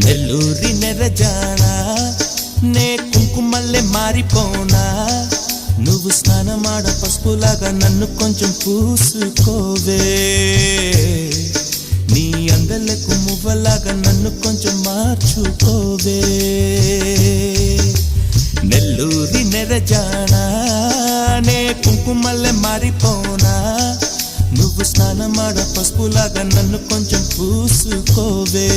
నెల్లూరి నెరజానా నే కుంకుమల్లె మారిపోనా నువ్వు స్నానమాడ పసుపులాగా నన్ను కొంచెం పూసుకోవే నీ అందలకు మువ్వలాగా నన్ను కొంచెం మార్చుకోవే నెల్లూరి నెరజానా నే కుంకుమల్లె మారిపోనా నువ్వు స్నానమాడ పసుపులాగా నన్ను కొంచెం పూసుకోవే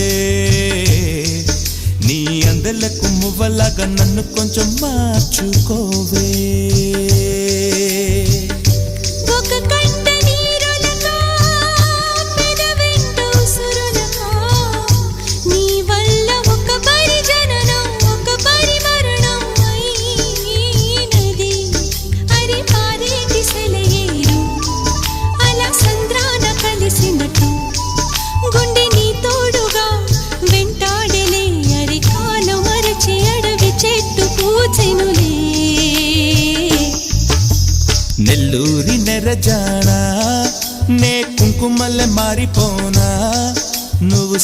నీ అందలకు మువ్వలాగా నన్ను కొంచెం మార్చుకోవే నెల్లూరి నెరజానా నే కుంకుమల్లె మారిపోనా నువ్వు